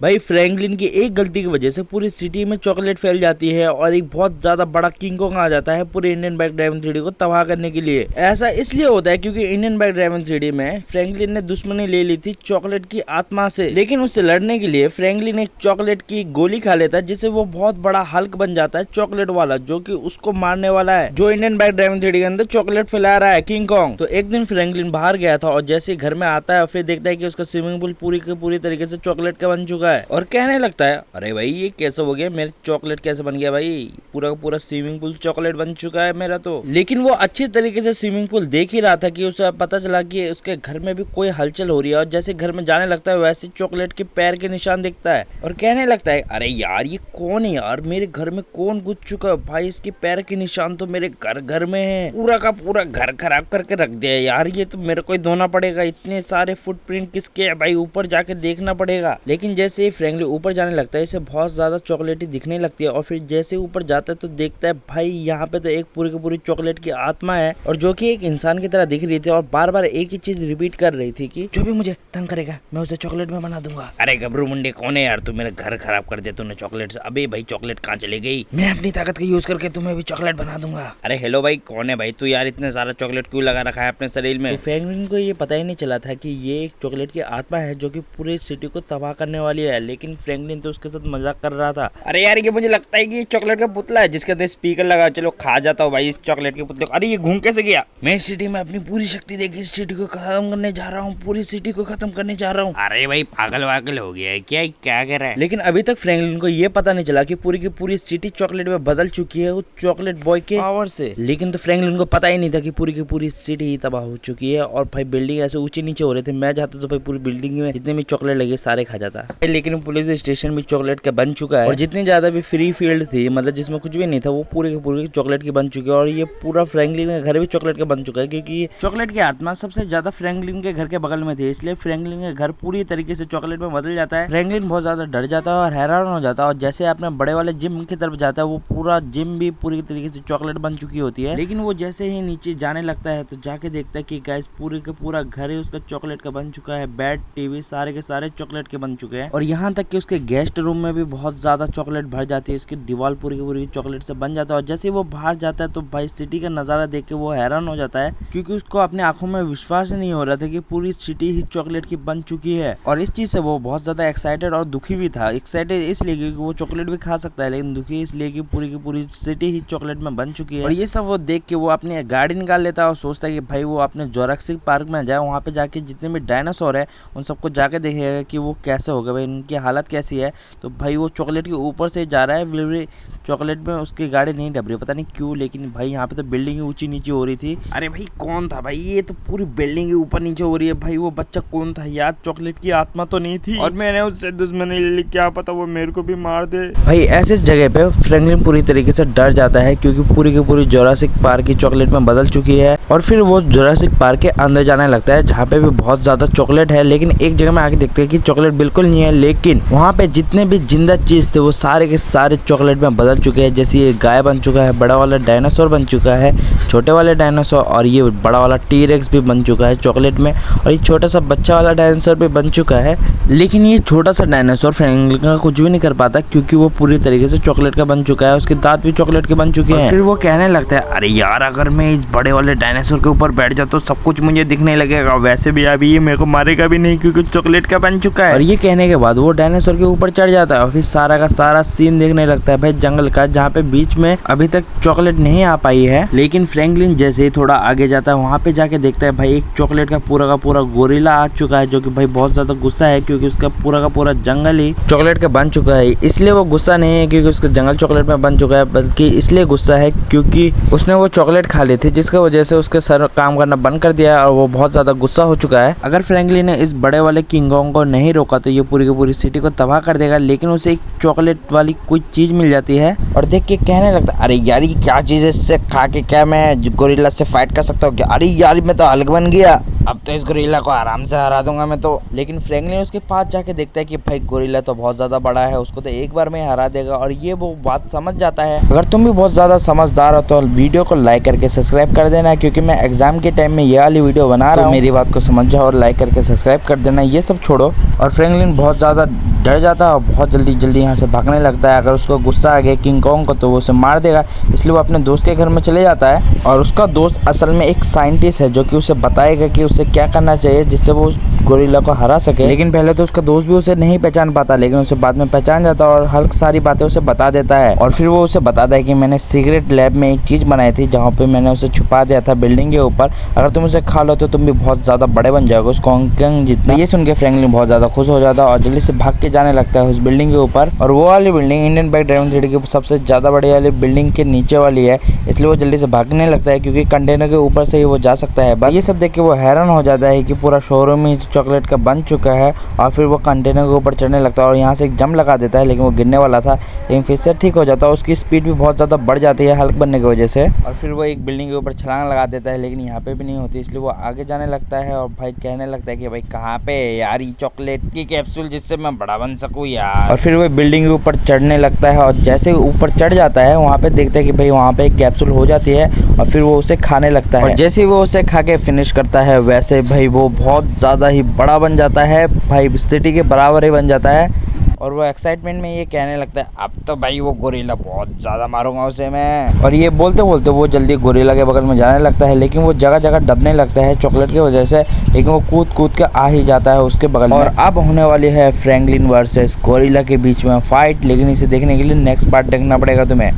भाई फ्रैंकलिन की एक गलती की वजह से पूरी सिटी में चॉकलेट फैल जाती है और एक बहुत ज्यादा बड़ा किंग कॉन्ग आ जाता है पूरे इंडियन बाइक ड्राइविंग 3D को तबाह करने के लिए। ऐसा इसलिए होता है क्योंकि इंडियन बाइक ड्राइविंग 3D में फ्रैंकलिन ने दुश्मनी ले ली थी चॉकलेट की आत्मा से, लेकिन उससे लड़ने के लिए फ्रैंकलिन एक चॉकलेट की गोली खा लेता है जिससे वो बहुत बड़ा हल्क बन जाता है चॉकलेट वाला, जो कि उसको मारने वाला है जो इंडियन बाइक ड्राइविंग 3D के अंदर चॉकलेट फैला रहा है किंग कॉन्ग। तो एक दिन फ्रैंकलिन बाहर गया था और जैसे घर में आता है फिर देखता है कि उसका स्विमिंग पूल पूरी के पूरी तरीके से चॉकलेट का बन चुका है और कहने लगता है अरे भाई ये कैसे हो गया, मेरे चॉकलेट कैसे बन गया भाई, पूरा का पूरा स्विमिंग पूल चॉकलेट बन चुका है मेरा तो। लेकिन वो अच्छी तरीके से स्विमिंग पूल देख ही रहा था कि उसे पता चला कि उसके घर में भी कोई हलचल हो रही है और जैसे घर में जाने लगता है वैसे चॉकलेट के पैर के निशान दिखता है और कहने लगता है अरे यार ये कौन है यार, मेरे घर में कौन घुस चुका है भाई, इसके पैर के निशान तो मेरे घर में है, पूरा का पूरा घर खराब करके रख दिया यार, ये तो मेरे को ही धोना पड़ेगा, इतने सारे फुटप्रिंट किसके है भाई, ऊपर जाके देखना पड़ेगा। लेकिन जैसे ही फ्रैंकलिन ऊपर जाने लगता है इसे बहुत ज्यादा चॉकलेटी दिखने लगती है और फिर जैसे ऊपर जाता है तो देखता है भाई यहाँ पे तो एक पूरी की पूरी चॉकलेट की आत्मा है और जो कि एक इंसान की तरह दिख रही थी और बार बार एक ही चीज रिपीट कर रही थी कि जो भी मुझे तंग करेगा मैं उसे चॉकलेट में बना दूंगा। अरे गबरू मुंडे कौन है यार, तू मेरा घर खराब कर दिया तूने चॉकलेट से, अबे भाई चॉकलेट कहाँ चली गई, मैं अपनी ताकत का यूज करके तुम्हें भी चॉकलेट बना दूंगा। अरे हेलो भाई कौन है भाई तू यार, इतने सारा चॉकलेट क्यों लगा रखा है अपने शरीर में। फ्रैंकलिन को ये पता ही नहीं चला था कि ये एक चॉकलेट की आत्मा है जो कि पूरे सिटी को तबाह करने वाली है, लेकिन फ्रैंकलिन तो उसके साथ मजाक कर रहा था। अरे यार ये मुझे लगता है कि चॉकलेट का पुतला है जिसके अंदर स्पीकर लगा, चलो खा जाता हूँ भाई इस चॉकलेट के पुतले को। अरे ये घूम कैसे गया, मैं इस सिटी में अपनी पूरी शक्ति देके इस सिटी को खत्म करने जा रहा हूँ, पूरी सिटी को खत्म करने जा रहा हूँ। अरे भाई पागल वागल हो गया है क्या कह रहा है। लेकिन अभी तक फ्रैंकलिन को ये पता नहीं चला कि पूरी की पूरी सिटी चॉकलेट में बदल चुकी है वो चॉकलेट बॉय के पावर से। लेकिन तो फ्रैंकलिन को पता ही नहीं था कि पूरी की पूरी सिटी ही तबाह हो चुकी है और भाई बिल्डिंग ऐसे ऊंचे नीचे हो रहे थे, मैं चाहता तो भाई पूरी बिल्डिंग में जितने भी चॉकलेट लगे सारे खा जाता। लेकिन पुलिस स्टेशन भी चॉकलेट का बन चुका है और जितनी ज्यादा भी फ्री फील्ड थी मतलब जिसमें कुछ भी नहीं था वो पूरे के पूरे चॉकलेट की बन चुकी है और ये पूरा फ्रैंकलिन का घर भी चॉकलेट का बन चुका है क्योंकि चॉकलेट की आत्मा सबसे ज्यादा फ्रैंकलिन के घर के बगल में थी, इसलिए फ्रैंकलिन का घर पूरी तरीके से चॉकलेट में बदल जाता है। फ्रैंकलिन बहुत ज्यादा डर जाता है और हैरान हो जाता है और जैसे अपने बड़े वाले जिम की तरफ जाता है वो पूरा जिम भी पूरी तरीके से चॉकलेट बन चुकी होती है। लेकिन वो जैसे ही नीचे जाने लगता है तो जाके देखता है कि गाइस पूरे का पूरा घर ही उसका चॉकलेट का बन चुका है, बेड टीवी सारे के सारे चॉकलेट के बन चुके हैं और यहाँ तक कि उसके गेस्ट रूम में भी बहुत ज्यादा चॉकलेट भर जाती है, इसकी दीवार पूरी की पूरी चॉकलेट से बन जाता है। और जैसे वो बाहर जाता है तो भाई सिटी का नजारा देख के वो हैरान हो जाता है क्योंकि उसको अपने आंखों में विश्वास नहीं हो रहा था कि पूरी सिटी ही चॉकलेट की बन चुकी है और इस चीज से वो बहुत ज्यादा एक्साइटेड और दुखी भी था। एक्साइटेड इसलिए क्योंकि वो चॉकलेट भी खा सकता है लेकिन दुखी इसलिए कि पूरी की पूरी सिटी ही चॉकलेट में बन चुकी है। और ये सब वो देख के वो अपनी गाड़ी निकाल लेता है और सोचता है कि भाई वो अपने जोरासिक पार्क में जाए, वहाँ पे जाके जितने भी डायनासोर है उन सबको जाके देखेगा कि वो कैसे हो गए भाई, उनकी हालत कैसी है। तो भाई वो चॉकलेट के ऊपर से जा रहा है, चॉकलेट में उसकी गाड़ी नहीं डब रही पता नहीं क्यों, लेकिन भाई यहाँ पे तो बिल्डिंग ऊंची नीचे हो रही थी। अरे भाई कौन था भाई, ये तो पूरी बिल्डिंग ऊपर नीचे हो रही है भाई, वो बच्चा कौन था यार, चॉकलेट की आत्मा तो नहीं थी और मैंने उससे दुश्मनी ले ली, क्या पता वो मेरे को भी मार दे। भाई ऐसे जगह पे फ्रैंकलिन पूरी तरीके से डर जाता है क्योंकि पूरी की पूरी जोरासिक पार्क की चॉकलेट में बदल चुकी है और फिर वो जोरासिक पार्क के अंदर जाने लगता है जहाँ पे भी बहुत ज्यादा चॉकलेट है। लेकिन एक जगह में आके देखते हैं कि चॉकलेट बिल्कुल नहीं है, लेकिन वहाँ पे जितने भी जिंदा चीज थे वो सारे के सारे चॉकलेट में बदल चुके हैं। जैसे ये गाय बन चुका है, बड़ा वाला डायनासोर बन चुका है, छोटे वाले डायनासोर और ये बड़ा वाला टी-रेक्स भी बन चुका है चॉकलेट में और ये छोटा सा बच्चा वाला डायनासोर भी बन चुका है। लेकिन ये छोटा सा डायनासोर फ्रैंकलिन का कुछ भी नहीं कर पाता क्योंकि वो पूरी तरीके से चॉकलेट का बन चुका है, उसके दांत भी चॉकलेट के बन चुके हैं। फिर वो कहने लगता है अरे यार अगर मैं इस बड़े वाले डायनासोर के ऊपर बैठ जाता तो सब कुछ मुझे दिखने लगेगा, वैसे भी अभी ये मेरे को मारेगा भी नहीं क्योंकि चॉकलेट का बन चुका है। और ये कहने के बाद वो डायनासोर के ऊपर चढ़ जाता है और फिर सारा का सारा सीन देखने लगता है भाई जंगल का, जहाँ पे बीच में अभी तक चॉकलेट नहीं आ पाई है। लेकिन फ्रैंकलिन जैसे ही थोड़ा आगे जाता है वहाँ पे जाके देखता है भाई एक चॉकलेट का पूरा गोरिल्ला आ चुका है जो कि भाई बहुत ज्यादा गुस्सा है क्योंकि उसका पूरा जंगल ही चॉकलेट का बन चुका है। इसलिए वो गुस्सा नहीं है क्योंकि उसका जंगल चॉकलेट में बन चुका है, बल्कि इसलिए गुस्सा है क्योंकि उसने वो चॉकलेट खा ली थी जिसकी वजह से उसके सर काम करना बंद कर दिया और वो बहुत ज्यादा गुस्सा हो चुका है। अगर फ्रैंकलिन ने इस बड़े वाले किंग कॉन्ग को नहीं रोका तो ये पूरी की पूरी सिटी को तबाह कर देगा। लेकिन उसे एक चॉकलेट वाली कोई चीज मिल जाती है और देख के कहने लगता है अरे यार ये क्या चीज है, इससे खा के क्या मैं गोरिल्ला से फाइट कर सकता हूँ क्या, अरे यार मैं तो हल्क बन गया, अब तो इस गोरिल्ला को आराम से हरा दूंगा मैं तो। लेकिन फ्रैंकलिन उसके पास जाके देखता है कि भाई गोरिल्ला तो बहुत ज़्यादा बड़ा है, उसको तो एक बार में हरा देगा, और ये वो बात समझ जाता है। अगर तुम भी बहुत ज़्यादा समझदार हो तो वीडियो को लाइक करके सब्सक्राइब कर देना, क्योंकि मैं एग्जाम के टाइम में ये वाली वीडियो बना रहा हूँ। मेरी बात को समझ जाओ और लाइक करके सब्सक्राइब कर देना, ये सब छोड़ो। और फ्रैंकलिन बहुत ज़्यादा डर जाता है और बहुत जल्दी यहाँ से भागने लगता है। अगर उसको गुस्सा आ गया किंग कॉन्ग को तो वो उसे मार देगा, इसलिए वो अपने दोस्त के घर में चले जाता है। और उसका दोस्त असल में एक साइंटिस्ट है जो कि उसे बताएगा कि उसे क्या करना चाहिए जिससे वो उस गोरिल्ला को हरा सके। लेकिन पहले तो उसका दोस्त भी उसे नहीं पहचान पाता, लेकिन उसे बाद में पहचान जाता है और हल्क सारी बातें उसे बता देता है। और फिर वो उसे बताता है कि मैंने सीक्रेट लैब में एक चीज़ बनाई थी जहाँ पे मैंने उसे छुपा दिया था बिल्डिंग के ऊपर। अगर तुम उसे खा लो तो तुम भी बहुत ज़्यादा बड़े बन जाओगे, उस कॉन्ग जितना। ये सुन के फ्रैंकलिन बहुत ज़्यादा खुश हो जाता है और जल्दी से भाग के जाने लगता है उस बिल्डिंग के ऊपर। और वो वाली building Indian bag driving three की सबसे ज़्यादा बड़ी वाली बिल्डिंग के नीचे वाली है, इसलिए वो जल्दी से भागने लगता है क्योंकि कंटेनर के ऊपर से ही वो जा सकता है। बस ये सब देख के वो हैरान हो जाता है कि पूरा शोरूम ही चॉकलेट का बन चुका है। और फिर वो कंटेनर के ऊपर चढ़ने लगता है और यहाँ से एक जंप लगा देता है, लेकिन वो गिरने वाला था, लेकिन फिर से ठीक हो जाता है। उसकी स्पीड भी बहुत ज़्यादा बढ़ जाती है हल्क बनने की वजह से। और फिर वो एक बिल्डिंग के ऊपर छलांग लगा देता है, लेकिन यहाँ पे भी नहीं होती, इसलिए वो आगे जाने लगता है। और भाई कहने लगता है कि भाई कहाँ पे यार ये चॉकलेट की कैप्सूल जिससे मैं बड़ा बन सकूँ यार। और फिर वो बिल्डिंग के ऊपर चढ़ने लगता है और जैसे ऊपर चढ़ जाता है वहाँ पे देखता है कि भाई वहाँ पे एक कैप्सूल हो जाती है और फिर वो उसे खाने लगता है। और जैसे ही वो उसे खा के फिनिश करता है वैसे भाई वो बहुत ज़्यादा ही बड़ा बन जाता है, भाई सिटी के बराबर ही बन जाता है। और वो एक्साइटमेंट में ये कहने लगता है अब तो भाई वो गोरिल्ला बहुत ज़्यादा मारूंगा उसे मैं। और ये बोलते बोलते वो जल्दी गोरिल्ला के बगल में जाने लगता है, लेकिन वो जगह जगह दबने लगता है चॉकलेट की वजह से, लेकिन वो कूद कूद के आ ही जाता है उसके बगल में। और अब होने वाली है फ्रैंकलिन वर्सेस गोरिल्ला के बीच में फाइट, लेकिन इसे देखने के लिए नेक्स्ट पार्ट देखना पड़ेगा तुम्हें।